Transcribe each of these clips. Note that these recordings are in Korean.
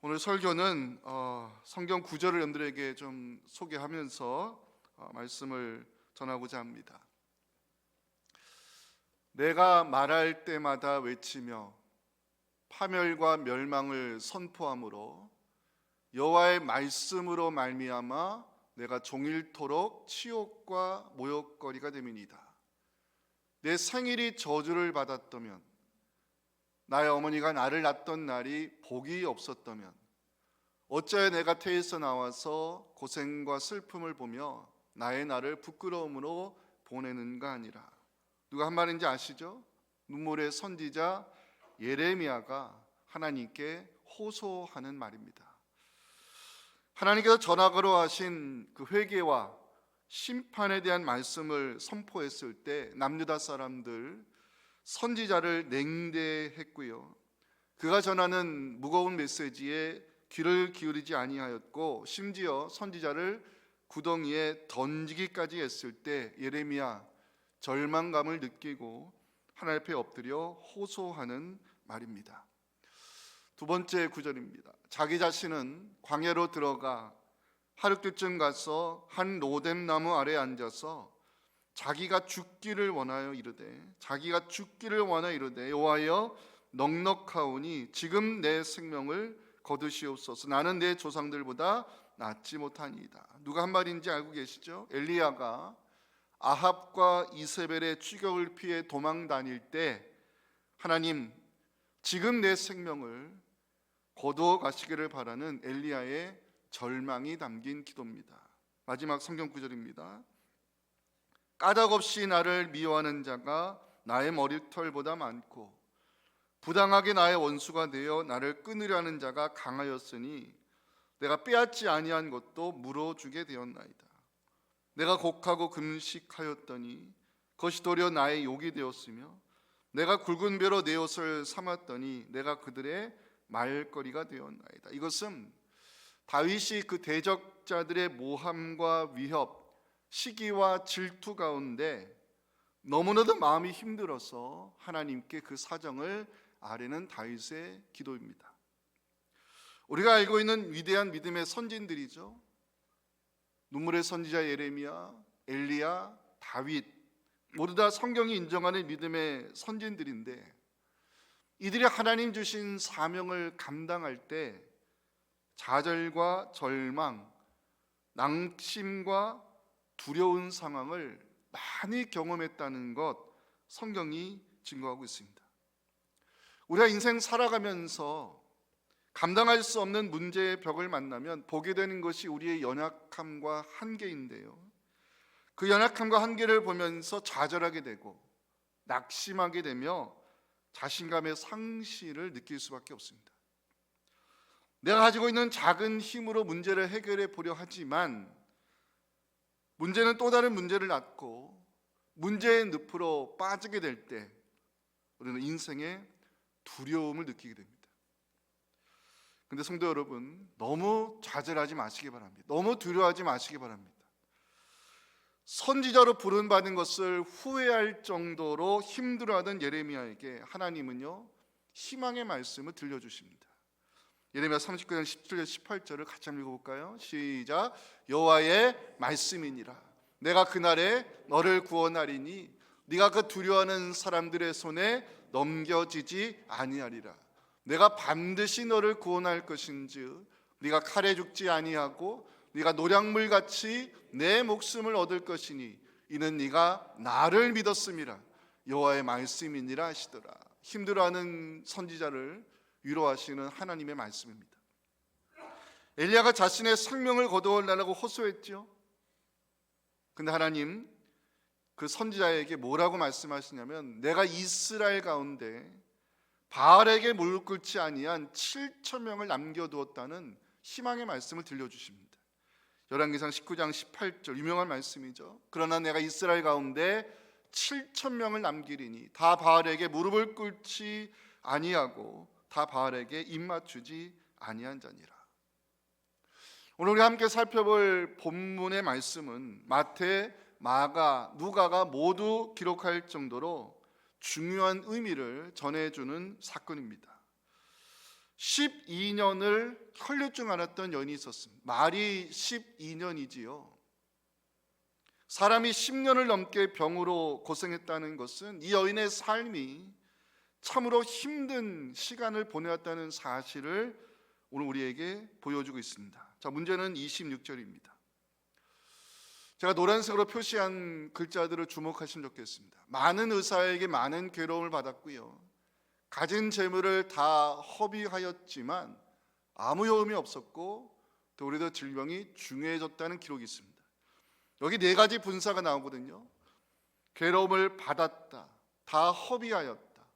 오늘 설교는 성경 구절을 여러분들에게 좀 소개하면서 말씀을 전하고자 합니다. 내가 말할 때마다 외치며 파멸과 멸망을 선포함으로 여호와의 말씀으로 말미암아 내가 종일토록 치욕과 모욕거리가 됨이니이다. 내 생일이 저주를 받았다면, 나의 어머니가 나를 낳던 날이 복이 없었다면, 어찌하여 내가 태에서 나와서 고생과 슬픔을 보며 나의 날을 부끄러움으로 보내는가 하니라. 누가 한 말인지 아시죠? 눈물의 선지자 예레미야가 하나님께 호소하는 말입니다. 하나님께서 전하기로 하신 그 회개와 심판에 대한 말씀을 선포했을 때 남유다 사람들 선지자를 냉대했고요, 그가 전하는 무거운 메시지에 귀를 기울이지 아니하였고 심지어 선지자를 구덩이에 던지기까지 했을 때 예레미야 절망감을 느끼고 하나님 앞에 엎드려 호소하는 말입니다. 두 번째 구절입니다. 자기 자신은 광야로 들어가 하룻길쯤 가서 한 로뎀나무 아래에 앉아서 자기가 죽기를 원하여 이르되 여호와여 넉넉하오니 지금 내 생명을 거두시옵소서. 나는 내 조상들보다 낫지 못하니이다. 누가 한 말인지 알고 계시죠? 엘리야가 아합과 이세벨의 추격을 피해 도망 다닐 때 하나님 지금 내 생명을 거두어 가시기를 바라는 엘리야의 절망이 담긴 기도입니다. 마지막 성경 구절입니다. 까닭없이 나를 미워하는 자가 나의 머리털보다 많고 부당하게 나의 원수가 되어 나를 끊으려 하는 자가 강하였으니 내가 빼앗지 아니한 것도 물어주게 되었나이다. 내가 곡하고 금식하였더니 그것이 도리어 나의 욕이 되었으며 내가 굵은 벼로 내 옷을 삼았더니 내가 그들의 말거리가 되었나이다. 이것은 다윗이 그 대적자들의 모함과 위협, 시기와 질투 가운데 너무나도 마음이 힘들어서 하나님께 그 사정을 아뢰는 다윗의 기도입니다. 우리가 알고 있는 위대한 믿음의 선진들이죠. 눈물의 선지자 예레미야, 엘리야, 다윗, 모두 다 성경이 인정하는 믿음의 선진들인데 이들이 하나님 주신 사명을 감당할 때 좌절과 절망, 낭심과 두려운 상황을 많이 경험했다는 것 성경이 증거하고 있습니다. 우리가 인생 살아가면서 감당할 수 없는 문제의 벽을 만나면 보게 되는 것이 우리의 연약함과 한계인데요, 그 연약함과 한계를 보면서 좌절하게 되고 낙심하게 되며 자신감의 상실을 느낄 수밖에 없습니다. 내가 가지고 있는 작은 힘으로 문제를 해결해 보려 하지만 문제는 또 다른 문제를 낳고 문제의 늪으로 빠지게 될 때 우리는 인생의 두려움을 느끼게 됩니다. 그런데 성도 여러분, 너무 좌절하지 마시기 바랍니다. 너무 두려워하지 마시기 바랍니다. 선지자로 부름받은 것을 후회할 정도로 힘들어하던 예레미야에게 하나님은요 희망의 말씀을 들려주십니다. 예레미야 39장 17절 18절을 같이 한번 읽어볼까요? 시작. 여호와의 말씀이니라. 내가 그날에 너를 구원하리니 네가 그 두려워하는 사람들의 손에 넘겨지지 아니하리라. 내가 반드시 너를 구원할 것인즉 네가 칼에 죽지 아니하고 네가 노략물같이 내 목숨을 얻을 것이니 이는 네가 나를 믿었음이라. 여호와의 말씀이니라 하시더라. 힘들어하는 선지자를 위로하시는 하나님의 말씀입니다. 엘리야가 자신의 생명을 거두려고 호소했죠. 근데 하나님 그 선지자에게 뭐라고 말씀하시냐면 내가 이스라엘 가운데 바알에게 무릎 꿇지 아니한 7,000명을 남겨두었다는 희망의 말씀을 들려주십니다. 열왕기상 19장 18절 유명한 말씀이죠. 그러나 내가 이스라엘 가운데 7,000명을 남기리니 다 바알에게 무릎을 꿇지 아니하고 다 바알에게 입맞추지 아니한 자니라. 오늘 우리 함께 살펴볼 본문의 말씀은 마태, 마가, 누가가 모두 기록할 정도로 중요한 의미를 전해주는 사건입니다. 12년을 혈류증 앓았던 여인이 있었습니다. 말이 12년이지요. 사람이 10년을 넘게 병으로 고생했다는 것은 이 여인의 삶이 참으로 힘든 시간을 보내왔다는 사실을 오늘 우리에게 보여주고 있습니다. 자, 문제는 26절입니다. 제가 노란색으로 표시한 글자들을 주목하시면 좋겠습니다. 많은 의사에게 많은 괴로움을 받았고요, 가진 재물을 다 허비하였지만 아무 효험이 없었고 또 오히려 질병이 중요해졌다는 기록이 있습니다. 여기 네 가지 분사가 나오거든요. 괴로움을 받았다, 다 허비하였다,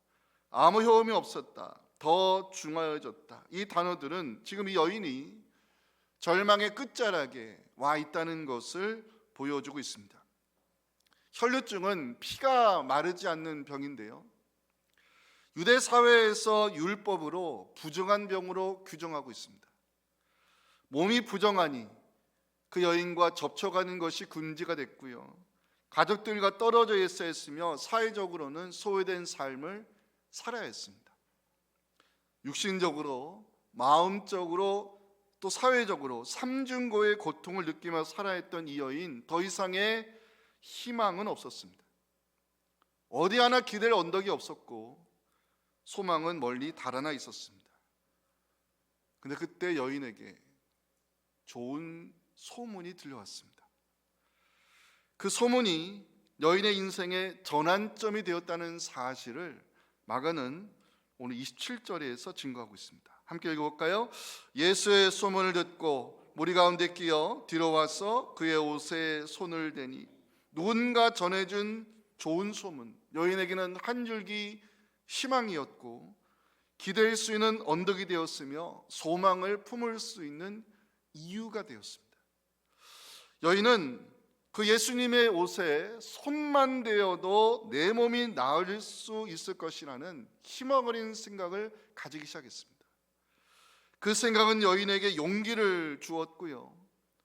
아무 효험이 없었다, 더 중하여졌다. 이 단어들은 지금 이 여인이 절망의 끝자락에 와 있다는 것을 보여주고 있습니다. 혈류증은 피가 마르지 않는 병인데요, 유대 사회에서 율법으로 부정한 병으로 규정하고 있습니다. 몸이 부정하니 그 여인과 접촉하는 것이 금지가 됐고요, 가족들과 떨어져 있어야 했으며 사회적으로는 소외된 삶을 살아야 했습니다. 육신적으로, 마음적으로, 또 사회적으로 삼중고의 고통을 느끼며 살아야 했던 이 여인, 더 이상의 희망은 없었습니다. 어디 하나 기댈 언덕이 없었고 소망은 멀리 달아나 있었습니다. 근데 그때 여인에게 좋은 소문이 들려왔습니다. 그 소문이 여인의 인생의 전환점이 되었다는 사실을 마가는 오늘 27절에서 증거하고 있습니다. 함께 읽어볼까요? 예수의 소문을 듣고 무리 가운데 끼어 뒤로 와서 그의 옷에 손을 대니 누군가 전해준 좋은 소문, 여인에게는 한 줄기 희망이었고 기댈 수 있는 언덕이 되었으며 소망을 품을 수 있는 이유가 되었습니다. 여인은 그 예수님의 옷에 손만 대어도 내 몸이 나을 수 있을 것이라는 희망 어린 생각을 가지기 시작했습니다. 그 생각은 여인에게 용기를 주었고요,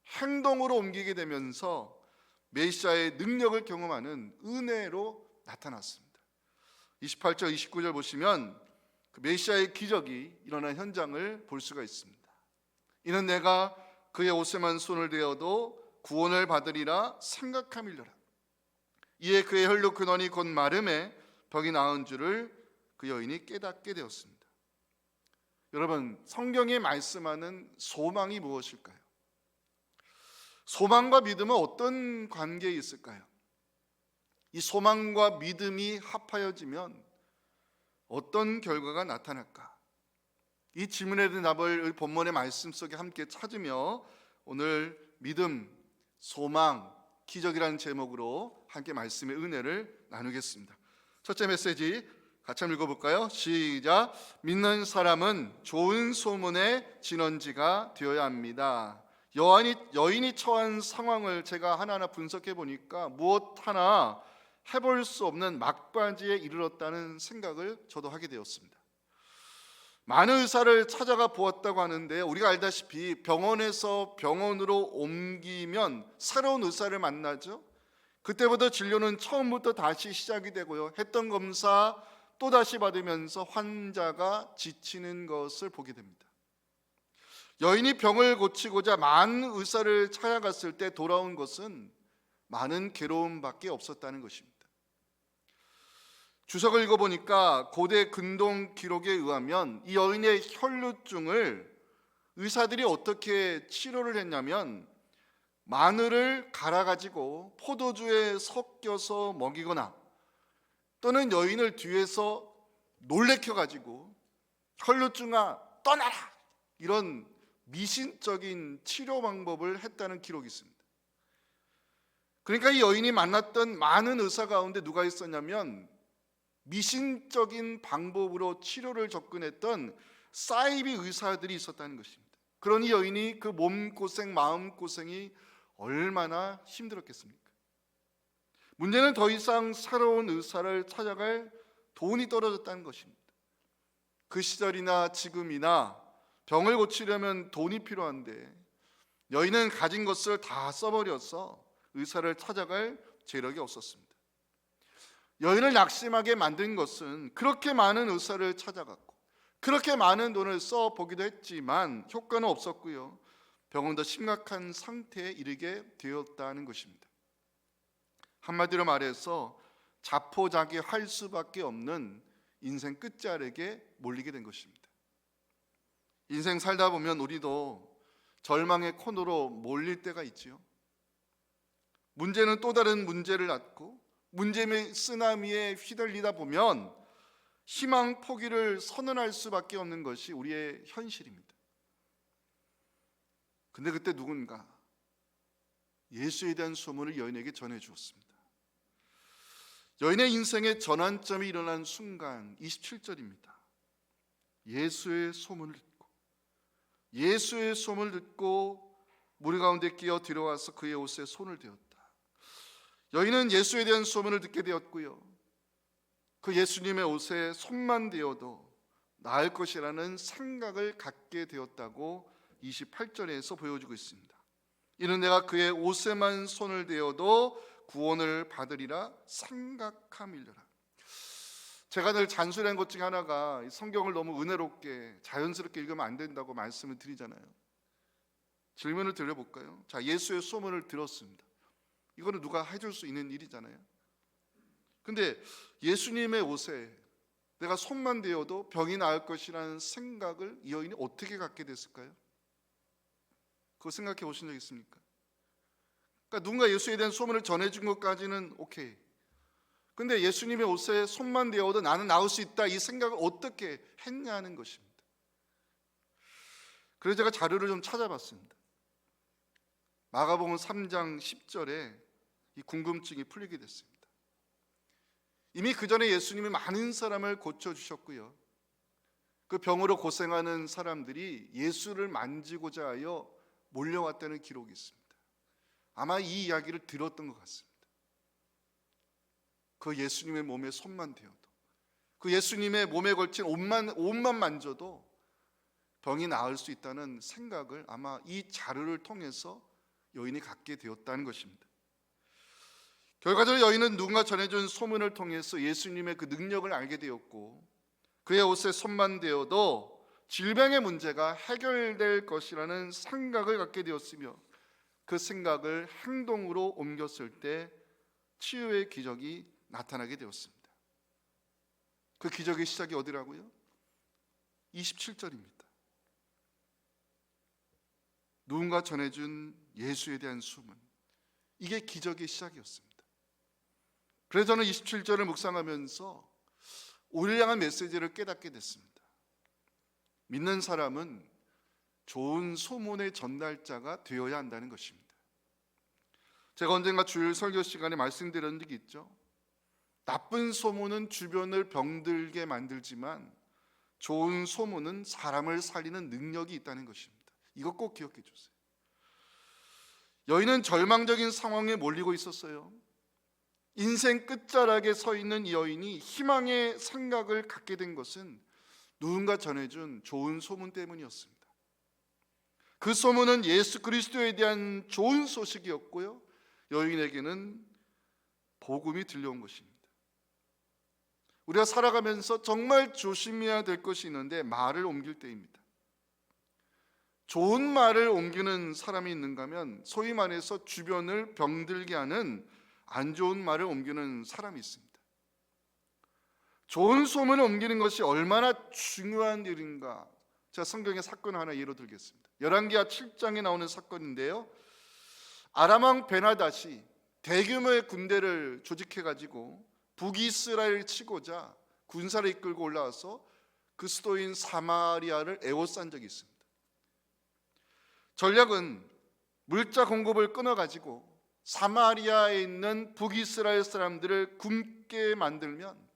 행동으로 옮기게 되면서 메시아의 능력을 경험하는 은혜로 나타났습니다. 28절 29절 보시면 그 메시아의 기적이 일어난 현장을 볼 수가 있습니다. 이는 내가 그의 옷에만 손을 대어도 구원을 받으리라 생각함이려라. 이에 그의 혈류 근원이 곧 마름에 병이 나은 줄을 그 여인이 깨닫게 되었습니다. 여러분, 성경이 말씀하는 소망이 무엇일까요? 소망과 믿음은 어떤 관계에 있을까요? 이 소망과 믿음이 합하여지면 어떤 결과가 나타날까? 이 질문에 대한 답을 본문의 말씀 속에 함께 찾으며 오늘 믿음, 소망, 기적이라는 제목으로 함께 말씀의 은혜를 나누겠습니다. 첫째 메시지 같이 한번 읽어볼까요? 시작. 믿는 사람은 좋은 소문의 진원지가 되어야 합니다. 여인이 처한 상황을 제가 하나하나 분석해 보니까 무엇 하나 해볼 수 없는 막바지에 이르렀다는 생각을 저도 하게 되었습니다. 많은 의사를 찾아가 보았다고 하는데 우리가 알다시피 병원에서 병원으로 옮기면 새로운 의사를 만나죠. 그때부터 진료는 처음부터 다시 시작이 되고요, 했던 검사 또다시 받으면서 환자가 지치는 것을 보게 됩니다. 여인이 병을 고치고자 많은 의사를 찾아갔을 때 돌아온 것은 많은 괴로움밖에 없었다는 것입니다. 주석을 읽어보니까 고대 근동 기록에 의하면 이 여인의 혈류증을 의사들이 어떻게 치료를 했냐면 마늘을 갈아가지고 포도주에 섞여서 먹이거나 또는 여인을 뒤에서 놀래켜가지고 혈류증아 떠나라, 이런 미신적인 치료 방법을 했다는 기록이 있습니다. 그러니까 이 여인이 만났던 많은 의사 가운데 누가 있었냐면 미신적인 방법으로 치료를 접근했던 사이비 의사들이 있었다는 것입니다. 그러니 여인이 그 몸고생, 마음고생이 얼마나 힘들었겠습니까? 문제는 더 이상 새로운 의사를 찾아갈 돈이 떨어졌다는 것입니다. 그 시절이나 지금이나 병을 고치려면 돈이 필요한데 여인은 가진 것을 다 써버려서 의사를 찾아갈 재력이 없었습니다. 여인을 낙심하게 만든 것은 그렇게 많은 의사를 찾아갔고 그렇게 많은 돈을 써 보기도 했지만 효과는 없었고요. 병은 더 심각한 상태에 이르게 되었다는 것입니다. 한마디로 말해서 자포자기할 수밖에 없는 인생 끝자락에 몰리게 된 것입니다. 인생 살다 보면 우리도 절망의 코너로 몰릴 때가 있지요. 문제는 또 다른 문제를 낳고 문제의 쓰나미에 휘둘리다 보면 희망 포기를 선언할 수밖에 없는 것이 우리의 현실입니다. 근데 그때 누군가 예수에 대한 소문을 여인에게 전해 주었습니다. 여인의 인생의 전환점이 일어난 순간 27절입니다. 예수의 소문을 듣고 무리 가운데 끼어 들어와서 그의 옷에 손을 대었다. 여인은 예수에 대한 소문을 듣게 되었고요. 그 예수님의 옷에 손만 대어도 나을 것이라는 생각을 갖게 되었다고 28절에서 보여주고 있습니다. 이는 내가 그의 옷에만 손을 대어도 구원을 받으리라 생각함이라. 제가 늘 잔소리한 것 중에 하나가 성경을 너무 은혜롭게 자연스럽게 읽으면 안 된다고 말씀을 드리잖아요. 질문을 드려볼까요? 자, 예수의 소문을 들었습니다. 이거는 누가 해줄 수 있는 일이잖아요. 근데 예수님의 옷에 내가 손만 대어도 병이 나을 것이라는 생각을 이 여인이 어떻게 갖게 됐을까요? 그거 생각해 보신 적 있습니까? 그러니까 누군가 예수에 대한 소문을 전해준 것까지는 오케이. 근데 예수님의 옷에 손만 대어도 나는 나을 수 있다, 이 생각을 어떻게 했냐는 것입니다. 그래서 제가 자료를 좀 찾아봤습니다. 마가복음 3장 10절에 이 궁금증이 풀리게 됐습니다. 이미 그 전에 예수님이 많은 사람을 고쳐주셨고요. 그 병으로 고생하는 사람들이 예수를 만지고자 하여 몰려왔다는 기록이 있습니다. 아마 이 이야기를 들었던 것 같습니다. 그 예수님의 몸에 손만 대어도, 그 예수님의 몸에 걸친 옷만 만져도 병이 나을 수 있다는 생각을 아마 이 자료를 통해서 여인이 갖게 되었다는 것입니다. 결과적으로 여인은 누군가 전해준 소문을 통해서 예수님의 그 능력을 알게 되었고, 그의 옷에 손만 대어도 질병의 문제가 해결될 것이라는 생각을 갖게 되었으며, 그 생각을 행동으로 옮겼을 때 치유의 기적이 나타나게 되었습니다. 그 기적의 시작이 어디라고요? 27절입니다. 누군가 전해준 예수에 대한 소문, 이게 기적의 시작이었습니다. 그래서 저는 27절을 묵상하면서 우리를 향한 메시지를 깨닫게 됐습니다. 믿는 사람은 좋은 소문의 전달자가 되어야 한다는 것입니다. 제가 언젠가 주일 설교 시간에 말씀드린 적이 있죠. 나쁜 소문은 주변을 병들게 만들지만 좋은 소문은 사람을 살리는 능력이 있다는 것입니다. 이거 꼭 기억해 주세요. 여인은 절망적인 상황에 몰리고 있었어요. 인생 끝자락에 서 있는 이 여인이 희망의 생각을 갖게 된 것은 누군가 전해준 좋은 소문 때문이었습니다. 그 소문은 예수 그리스도에 대한 좋은 소식이었고요, 여인에게는 복음이 들려온 것입니다. 우리가 살아가면서 정말 조심해야 될 것이 있는데 말을 옮길 때입니다. 좋은 말을 옮기는 사람이 있는가 하면 소위 말해서 주변을 병들게 하는 안 좋은 말을 옮기는 사람이 있습니다. 좋은 소문을 옮기는 것이 얼마나 중요한 일인가, 제가 성경의 사건을 하나 예로 들겠습니다. 열왕기하 7장에 나오는 사건인데요, 아람왕 베나닷이 대규모의 군대를 조직해가지고 북이스라엘을 치고자 군사를 이끌고 올라와서 그 수도인 사마리아를 에워싼 적이 있습니다. 전략은 물자 공급을 끊어가지고 사마리아에 있는 북이스라엘 사람들을 굶게 만들면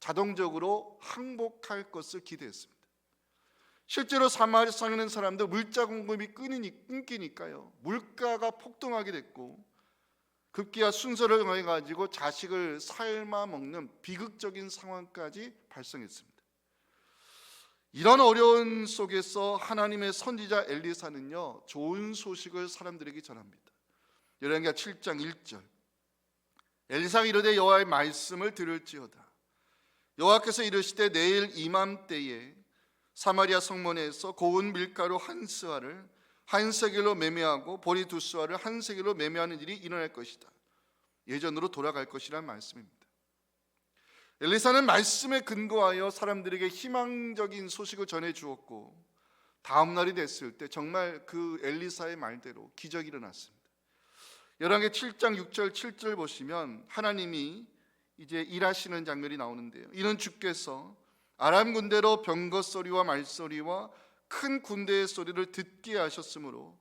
자동적으로 항복할 것을 기대했습니다. 실제로 사마리아에 있는 사람들 물자 공급이 끊기니까요, 물가가 폭등하게 됐고 급기야 순서를 정해가지고 자식을 삶아 먹는 비극적인 상황까지 발생했습니다. 이런 어려운 속에서 하나님의 선지자 엘리사는요, 좋은 소식을 사람들에게 전합니다. 열왕기하 7장 1절, 엘리사가 이르되 여호와의 말씀을 들을지어다. 여호와께서 이르시되 내일 이맘때에 사마리아 성문에서 고운 밀가루 한 스와를 한 세겔로 매매하고 보리 두 스와를 한 세겔로 매매하는 일이 일어날 것이다. 예전으로 돌아갈 것이란 말씀입니다. 엘리사는 말씀에 근거하여 사람들에게 희망적인 소식을 전해 주었고, 다음 날이 됐을 때 정말 그 엘리사의 말대로 기적이 일어났습니다. 열왕기 7장 6절 7절 보시면 하나님이 이제 일하시는 장면이 나오는데요. 이는 주께서 아람 군대로 병거 소리와 말소리와 큰 군대의 소리를 듣게 하셨으므로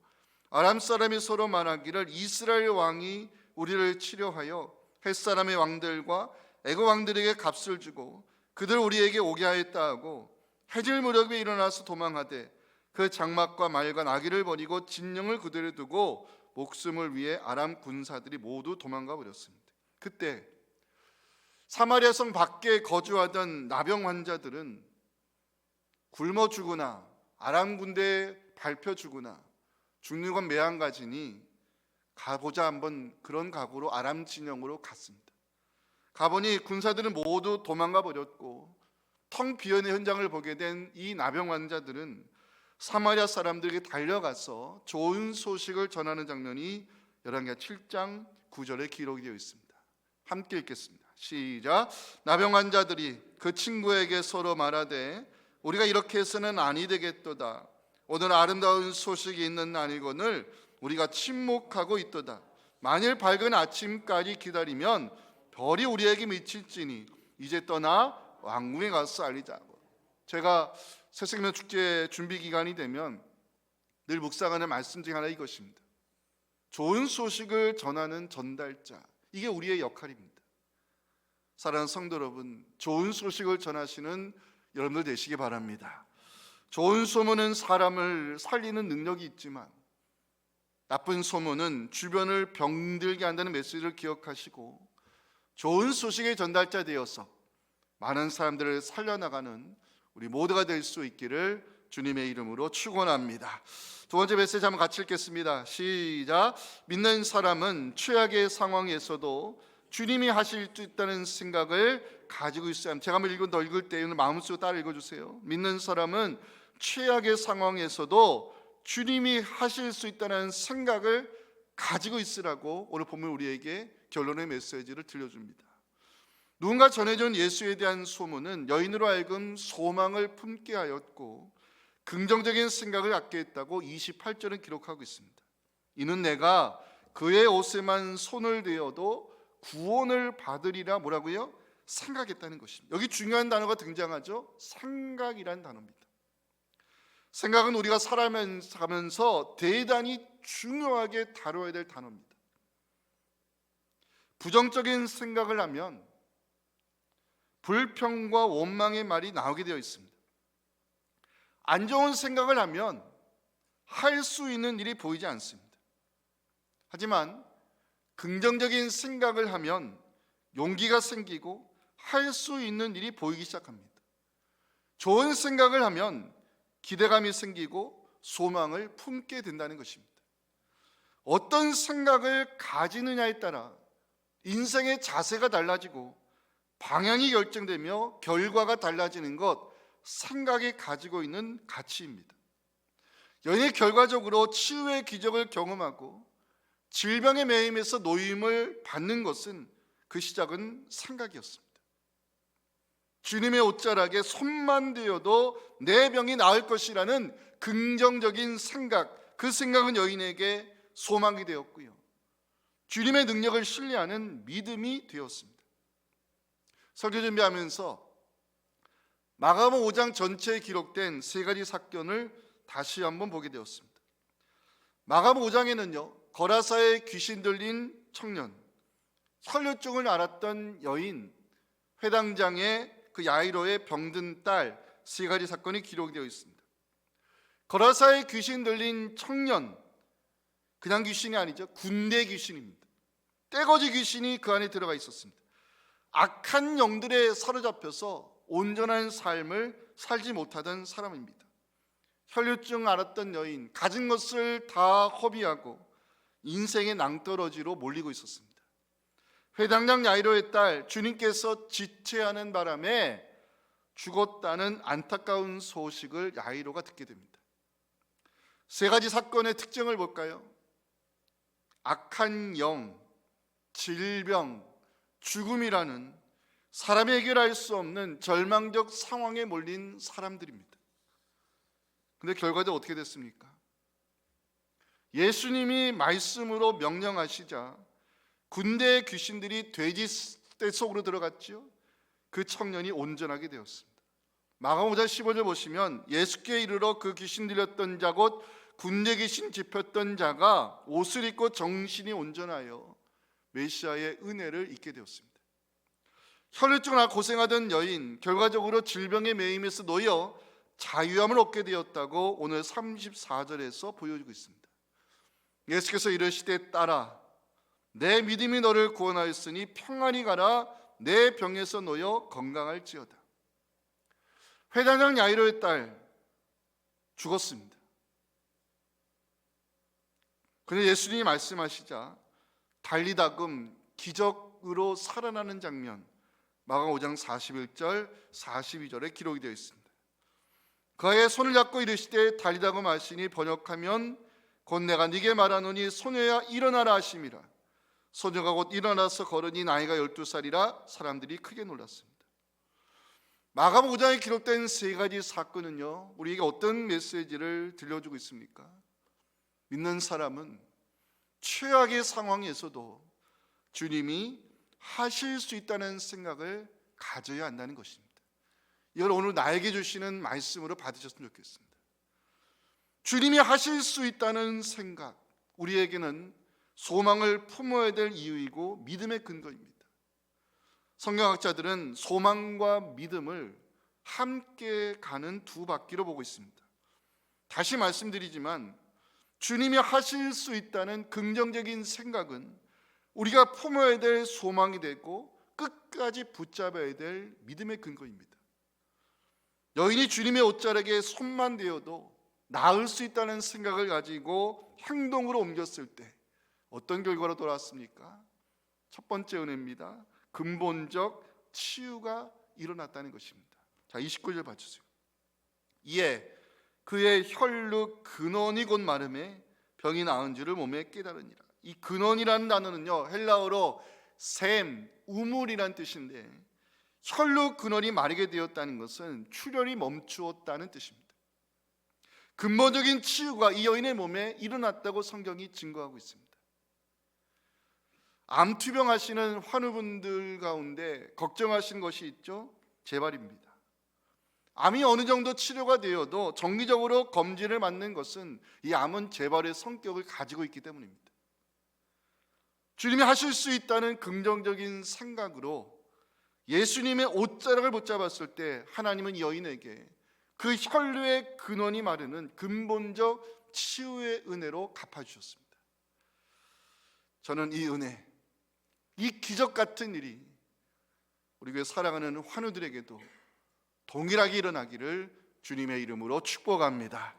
아람 사람이 서로 말하기를 이스라엘 왕이 우리를 치려하여 헷사람의 왕들과 애굽 왕들에게 값을 주고 그들 우리에게 오게 하였다 하고 해질 무렵에 일어나서 도망하되 그 장막과 말과 나귀를 버리고 진영을 그대로 두고 목숨을 위해 아람 군사들이 모두 도망가 버렸습니다. 그때 사마리아 성 밖에 거주하던 나병 환자들은 굶어 죽으나 아람 군대에 밟혀 죽으나 죽는 건 매한가지니 가보자 한번 그런 각오로 아람 진영으로 갔습니다. 가보니 군사들은 모두 도망가 버렸고 텅 비어있는 현장을 보게 된 이 나병 환자들은 사마리아 사람들에게 달려가서 좋은 소식을 전하는 장면이 열왕기 7장 9절에 기록이 되어 있습니다. 함께 읽겠습니다. 시작. 나병 환자들이 그 친구에게 서로 말하되 우리가 이렇게 해서는 아니 되겠도다. 오늘 아름다운 소식이 있는 날이거늘 우리가 침묵하고 있도다. 만일 밝은 아침까지 기다리면 별이 우리에게 미칠지니 이제 떠나 왕궁에 가서 알리자고. 제가 새생명 축제 준비 기간이 되면 늘 묵상하는 말씀 중 하나 이것입니다. 좋은 소식을 전하는 전달자, 이게 우리의 역할입니다. 사랑하는 성도 여러분, 좋은 소식을 전하시는 여러분들 되시기 바랍니다. 좋은 소문은 사람을 살리는 능력이 있지만 나쁜 소문은 주변을 병들게 한다는 메시지를 기억하시고 좋은 소식의 전달자 되어서 많은 사람들을 살려나가는 우리 모두가 될 수 있기를 주님의 이름으로 축원합니다. 두 번째 메시지 한번 같이 읽겠습니다. 시작. 믿는 사람은 최악의 상황에서도 주님이 하실 수 있다는 생각을 가지고 있어야 합니다. 제가 한번 읽을 때 마음속으로 따라 읽어주세요. 믿는 사람은 최악의 상황에서도 주님이 하실 수 있다는 생각을 가지고 있으라고 오늘 본문 우리에게 결론의 메시지를 들려줍니다. 누군가 전해준 예수에 대한 소문은 여인으로 하여금 소망을 품게 하였고 긍정적인 생각을 갖게 했다고 28절은 기록하고 있습니다. 이는 내가 그의 옷에만 손을 대어도 구원을 받으리라 뭐라고요? 생각했다는 것입니다. 여기 중요한 단어가 등장하죠. 생각이란 단어입니다. 생각은 우리가 살아가면서 대단히 중요하게 다뤄야 될 단어입니다. 부정적인 생각을 하면 불평과 원망의 말이 나오게 되어 있습니다. 안 좋은 생각을 하면 할 수 있는 일이 보이지 않습니다. 하지만 긍정적인 생각을 하면 용기가 생기고 할 수 있는 일이 보이기 시작합니다. 좋은 생각을 하면 기대감이 생기고 소망을 품게 된다는 것입니다. 어떤 생각을 가지느냐에 따라 인생의 자세가 달라지고 방향이 결정되며 결과가 달라지는 것, 생각이 가지고 있는 가치입니다. 여인이 결과적으로 치유의 기적을 경험하고 질병의 매임에서 노임을 받는 것은 그 시작은 생각이었습니다. 주님의 옷자락에 손만 대어도 내 병이 나을 것이라는 긍정적인 생각, 그 생각은 여인에게 소망이 되었고요, 주님의 능력을 신뢰하는 믿음이 되었습니다. 설교 준비하면서 마가복음 5장 전체에 기록된 세 가지 사건을 다시 한번 보게 되었습니다. 마가복음 5장에는요, 거라사에 귀신 들린 청년, 혈류증을 앓았던 여인, 회당장의 그 야이로의 병든 딸, 세 가지 사건이 기록되어 있습니다. 거라사에 귀신 들린 청년, 그냥 귀신이 아니죠. 군대 귀신입니다. 떼거지 귀신이 그 안에 들어가 있었습니다. 악한 영들에 사로잡혀서 온전한 삶을 살지 못하던 사람입니다. 혈류증 앓았던 여인, 가진 것을 다 허비하고 인생의 낭떠러지로 몰리고 있었습니다. 회당장 야이로의 딸, 주님께서 지체하는 바람에 죽었다는 안타까운 소식을 야이로가 듣게 됩니다. 세 가지 사건의 특징을 볼까요? 악한 영, 질병, 죽음이라는 사람이 해결할 수 없는 절망적 상황에 몰린 사람들입니다. 근데 결과적으로 어떻게 됐습니까? 예수님이 말씀으로 명령하시자 군대의 귀신들이 돼지 떼 속으로 들어갔죠. 그 청년이 온전하게 되었습니다. 마가복음 5장 15절 보시면 예수께 이르러 그 귀신 들렸던 자 곧 군대 귀신 짚혔던 자가 옷을 입고 정신이 온전하여 메시아의 은혜를 입게 되었습니다. 혈루증으로 고생하던 여인, 결과적으로 질병의 매임에서 놓여 자유함을 얻게 되었다고 오늘 34절에서 보여주고 있습니다. 예수께서 이르시되 딸아, 내 믿음이 너를 구원하였으니 평안히 가라, 내 병에서 놓여 건강할지어다. 회당장 야이로의 딸 죽었습니다. 그런데 예수님이 말씀하시자 달리다금 기적으로 살아나는 장면, 마가복음 5장 41절 42절에 기록이 되어 있습니다. 그의 손을 잡고 이르시되 달리다금 하시니 번역하면 곧 내가 네게 말하노니 소녀야 일어나라 하심이라. 소녀가 곧 일어나서 걸으니 나이가 12살이라 사람들이 크게 놀랐습니다. 마가복음 5장에 기록된 세 가지 사건은요, 우리에게 어떤 메시지를 들려주고 있습니까? 믿는 사람은 최악의 상황에서도 주님이 하실 수 있다는 생각을 가져야 한다는 것입니다. 이걸 오늘 나에게 주시는 말씀으로 받으셨으면 좋겠습니다. 주님이 하실 수 있다는 생각, 우리에게는 소망을 품어야 될 이유이고 믿음의 근거입니다. 성경학자들은 소망과 믿음을 함께 가는 두 바퀴로 보고 있습니다. 다시 말씀드리지만 주님이 하실 수 있다는 긍정적인 생각은 우리가 품어야 될 소망이 되고 끝까지 붙잡아야 될 믿음의 근거입니다. 여인이 주님의 옷자락에 손만 대어도 나을 수 있다는 생각을 가지고 행동으로 옮겼을 때 어떤 결과로 돌아왔습니까? 첫 번째 은혜입니다. 근본적 치유가 일어났다는 것입니다. 자, 29절 봐주세요. 이에 그의 혈루 근원이 곧 마름에 병이 나은 줄을 몸에 깨달으니라. 이 근원이라는 단어는요, 헬라어로 샘, 우물이란 뜻인데 혈루 근원이 마르게 되었다는 것은 출혈이 멈추었다는 뜻입니다. 근본적인 치유가 이 여인의 몸에 일어났다고 성경이 증거하고 있습니다. 암투병 하시는 환우분들 가운데 걱정하시는 것이 있죠? 재발입니다. 암이 어느 정도 치료가 되어도 정기적으로 검진을 받는 것은 이 암은 재발의 성격을 가지고 있기 때문입니다. 주님이 하실 수 있다는 긍정적인 생각으로 예수님의 옷자락을 붙잡았을 때 하나님은 여인에게 그 혈루의 근원이 마르는 근본적 치유의 은혜로 갚아주셨습니다. 저는 이 은혜, 이 기적 같은 일이 우리 교회 사랑하는 환우들에게도 동일하게 일어나기를 주님의 이름으로 축복합니다.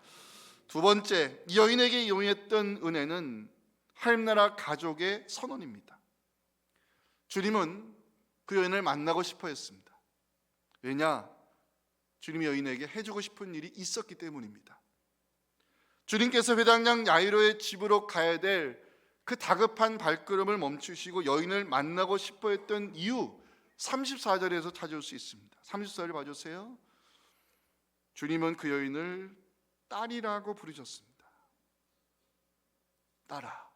두 번째, 이 여인에게 용했던 은혜는 하나님 가족의 선언입니다. 주님은 그 여인을 만나고 싶어 했습니다. 왜냐? 주님이 여인에게 해주고 싶은 일이 있었기 때문입니다. 주님께서 회당장 야이로의 집으로 가야 될 그 다급한 발걸음을 멈추시고 여인을 만나고 싶어 했던 이유 34절에서 찾을 수 있습니다. 34절 봐주세요. 주님은 그 여인을 딸이라고 부르셨습니다. 딸아,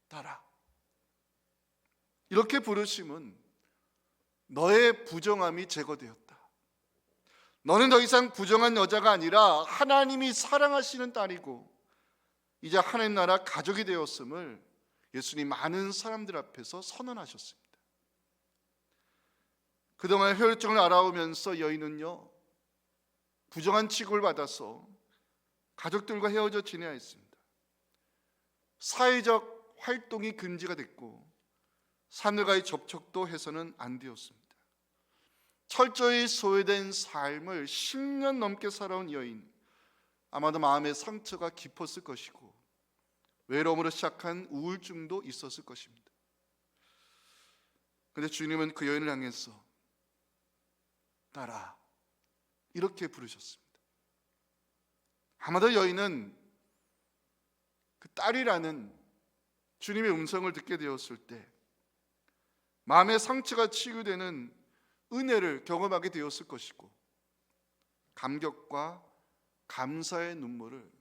딸아. 이렇게 부르심은 너의 부정함이 제거되었다. 너는 더 이상 부정한 여자가 아니라 하나님이 사랑하시는 딸이고 이제 하나님 나라 가족이 되었음을 예수님 많은 사람들 앞에서 선언하셨습니다. 그동안 혈증을 알아오면서 여인은요, 부정한 취급을 받아서 가족들과 헤어져 지내야 했습니다. 사회적 활동이 금지가 됐고 사람들과의 접촉도 해서는 안 되었습니다. 철저히 소외된 삶을 10년 넘게 살아온 여인, 아마도 마음의 상처가 깊었을 것이고 외로움으로 시작한 우울증도 있었을 것입니다. 그런데 주님은 그 여인을 향해서 딸아, 이렇게 부르셨습니다. 아마도 여인은 그 딸이라는 주님의 음성을 듣게 되었을 때 마음의 상처가 치유되는 은혜를 경험하게 되었을 것이고, 감격과 감사의 눈물을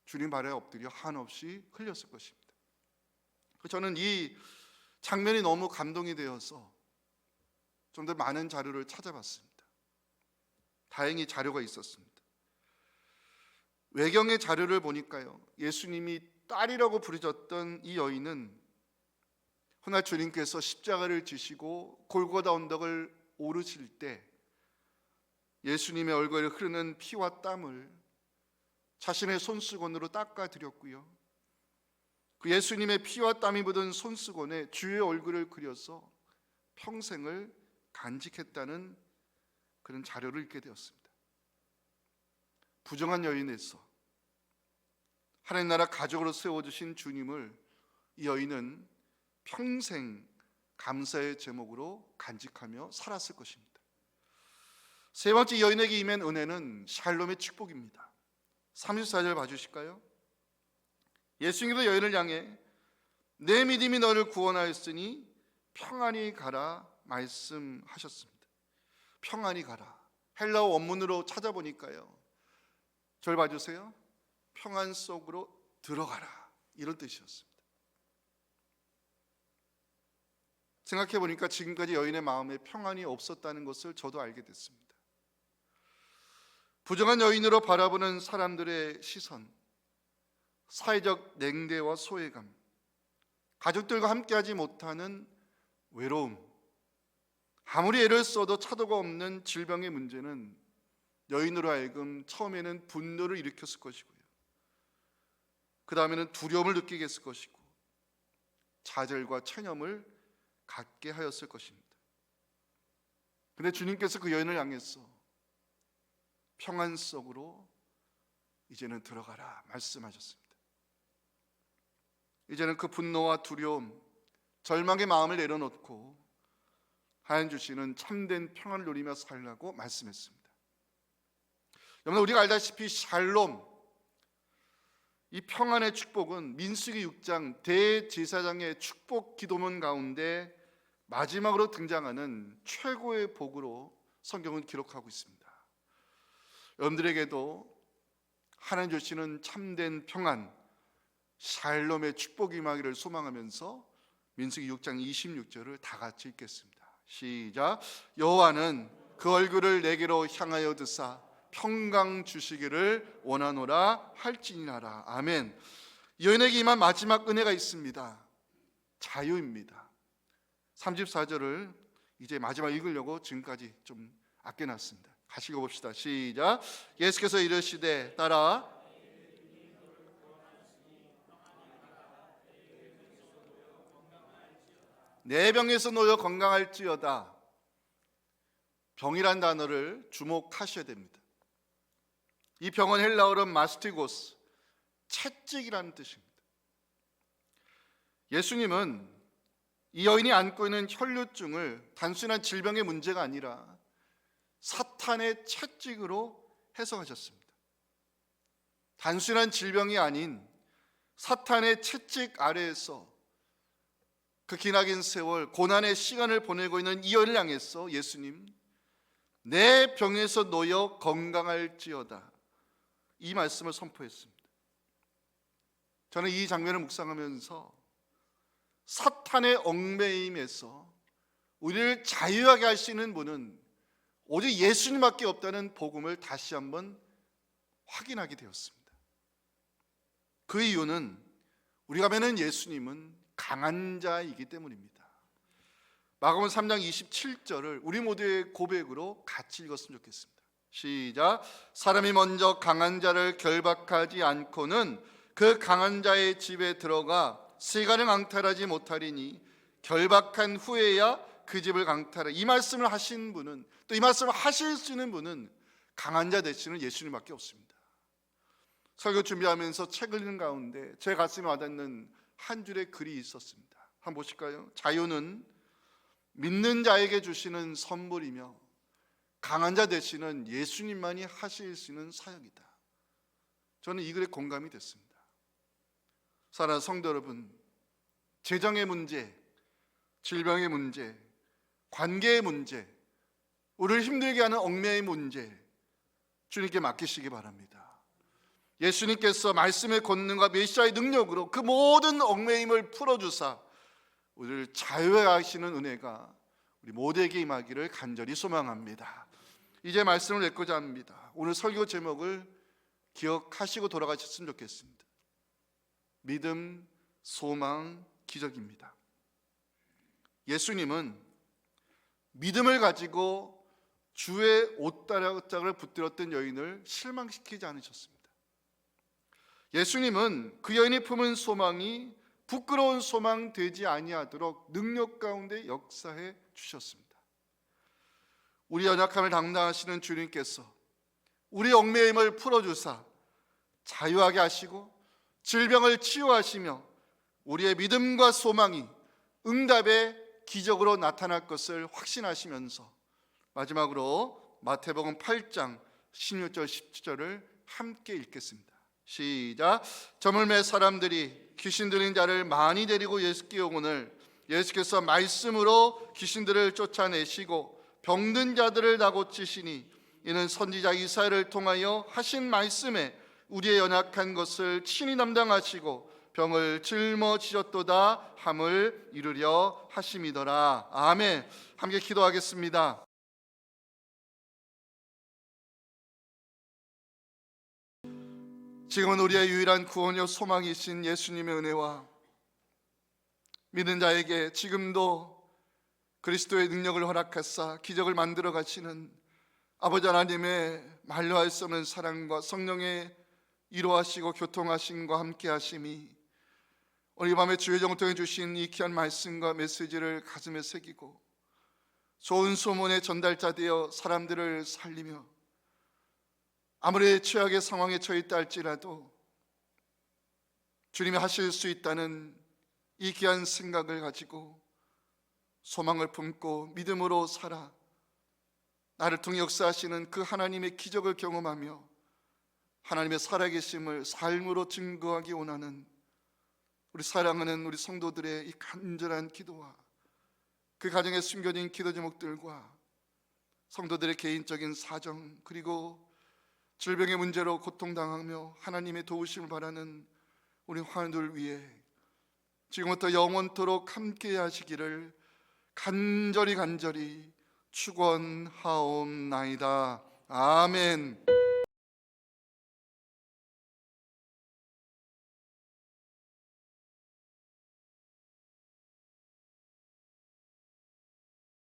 주님 발에 엎드려 한없이 흘렸을 것입니다. 저는 이 장면이 너무 감동이 되어서 좀 더 많은 자료를 찾아봤습니다. 다행히 자료가 있었습니다. 외경의 자료를 보니까요, 예수님이 딸이라고 부르셨던 이 여인은 훗날 주님께서 십자가를 지시고 골고다 언덕을 오르실 때 예수님의 얼굴에 흐르는 피와 땀을 자신의 손수건으로 닦아드렸고요, 그 예수님의 피와 땀이 묻은 손수건에 주의 얼굴을 그려서 평생을 간직했다는 그런 자료를 읽게 되었습니다. 부정한 여인에서 하나님 나라 가족으로 세워주신 주님을 이 여인은 평생 감사의 제목으로 간직하며 살았을 것입니다. 세 번째, 이 여인에게 임한 은혜는 샬롬의 축복입니다. 34절 봐주실까요? 예수님께서 여인을 향해 내 믿음이 너를 구원하였으니 평안히 가라 말씀하셨습니다. 평안히 가라. 헬라어 원문으로 찾아보니까요, 절 봐주세요. 평안 속으로 들어가라, 이런 뜻이었습니다. 생각해 보니까 지금까지 여인의 마음에 평안이 없었다는 것을 저도 알게 됐습니다. 부정한 여인으로 바라보는 사람들의 시선, 사회적 냉대와 소외감, 가족들과 함께하지 못하는 외로움, 아무리 애를 써도 차도가 없는 질병의 문제는 여인으로 하여금 처음에는 분노를 일으켰을 것이고요, 그 다음에는 두려움을 느끼게 했을 것이고, 좌절과 체념을 갖게 하였을 것입니다. 그런데 주님께서 그 여인을 향해서 평안 속으로 이제는 들어가라 말씀하셨습니다. 이제는 그 분노와 두려움, 절망의 마음을 내려놓고 하나님 주시는 참된 평안을 누리며 살라고 말씀했습니다. 여러분, 우리가 알다시피 샬롬, 이 평안의 축복은 민수기 6장 대제사장의 축복 기도문 가운데 마지막으로 등장하는 최고의 복으로 성경은 기록하고 있습니다. 여러분들에게도 하나님 주시는 참된 평안, 샬롬의 축복이 임하기를 소망하면서 민수기 6장 26절을 다 같이 읽겠습니다. 시작. 여호와는 그 얼굴을 내게로 향하여 드사 평강 주시기를 원하노라 할지니라. 아멘. 여인에게 임한 마지막 은혜가 있습니다. 자유입니다. 34절을 이제 마지막 읽으려고 지금까지 좀 아껴놨습니다. 같이 읽어봅시다. 시작. 예수께서 이르시되 따라 내 병에서 놓여 건강할지어다. 병이란 단어를 주목하셔야 됩니다. 이 병은 헬라어로 마스티고스, 채찍이라는 뜻입니다. 예수님은 이 여인이 안고 있는 혈류증을 단순한 질병의 문제가 아니라 사탄의 채찍으로 해석하셨습니다. 단순한 질병이 아닌 사탄의 채찍 아래에서 그 기나긴 세월 고난의 시간을 보내고 있는 이 여인을 향해서 예수님, 내 병에서 놓여 건강할지어다, 이 말씀을 선포했습니다. 저는 이 장면을 묵상하면서 사탄의 얽매임에서 우리를 자유하게 하시는 분은 오직 예수님밖에 없다는 복음을 다시 한번 확인하게 되었습니다. 그 이유는 우리가 믿는 예수님은 강한 자이기 때문입니다. 마가복음 3장 27절을 우리 모두의 고백으로 같이 읽었으면 좋겠습니다. 시작. 사람이 먼저 강한 자를 결박하지 않고는 그 강한 자의 집에 들어가 시간을 강탈하지 못하리니 결박한 후에야 그 집을 강탈하라. 이 말씀을 하신 분은, 또 이 말씀을 하실 수 있는 분은 강한 자 되시는 예수님밖에 없습니다. 설교 준비하면서 책을 읽는 가운데 제 가슴에 와닿는 한 줄의 글이 있었습니다. 한번 보실까요? 자유는 믿는 자에게 주시는 선물이며 강한 자 되시는 예수님만이 하실 수 있는 사역이다. 저는 이 글에 공감이 됐습니다. 사랑하는 성도 여러분, 재정의 문제, 질병의 문제, 관계의 문제, 우리를 힘들게 하는 얽매의 문제 주님께 맡기시기 바랍니다. 예수님께서 말씀의 권능과 메시아의 능력으로 그 모든 얽매임을 풀어주사 우리를 자유하게 하시는 은혜가 우리 모두에게 임하기를 간절히 소망합니다. 이제 말씀을 맺고자 합니다. 오늘 설교 제목을 기억하시고 돌아가셨으면 좋겠습니다. 믿음, 소망, 기적입니다. 예수님은 믿음을 가지고 주의 옷다락장을 붙들었던 여인을 실망시키지 않으셨습니다. 예수님은 그 여인이 품은 소망이 부끄러운 소망 되지 아니하도록 능력 가운데 역사해 주셨습니다. 우리 연약함을 담당하시는 주님께서 우리 얽매임을 풀어주사 자유하게 하시고 질병을 치유하시며 우리의 믿음과 소망이 응답의 기적으로 나타날 것을 확신하시면서 마지막으로 마태복음 8장 16절 17절을 함께 읽겠습니다. 시작. 저물매 사람들이 귀신 들린 자를 많이 데리고 예수께 오거늘 예수께서 말씀으로 귀신들을 쫓아내시고 병든 자들을 다 고치시니 이는 선지자 이사야를 통하여 하신 말씀에 우리의 연약한 것을 친히 담당하시고 병을 짊어지셨도다 함을 이루려 하심이더라. 아멘. 함께 기도하겠습니다. 지금은 우리의 유일한 구원이요 소망이신 예수님의 은혜와 믿는 자에게 지금도 그리스도의 능력을 허락하사 기적을 만들어 가시는 아버지 하나님의 말로 할 수 없는 사랑과 성령의 이루하시고 교통하심과 함께 하심이 오늘 밤에 주의 종을 통해 주신 이 귀한 말씀과 메시지를 가슴에 새기고 좋은 소문의 전달자 되어 사람들을 살리며 아무리 최악의 상황에 처해 있다 할지라도 주님이 하실 수 있다는 이 귀한 생각을 가지고 소망을 품고 믿음으로 살아 나를 통해 역사하시는 그 하나님의 기적을 경험하며 하나님의 살아계심을 삶으로 증거하기 원하는 우리 사랑하는 우리 성도들의 이 간절한 기도와 그 가정에 숨겨진 기도 제목들과 성도들의 개인적인 사정 그리고 질병의 문제로 고통당하며 하나님의 도우심을 바라는 우리 환우들 위해 지금부터 영원토록 함께 하시기를 간절히 축원하옵나이다. 아멘.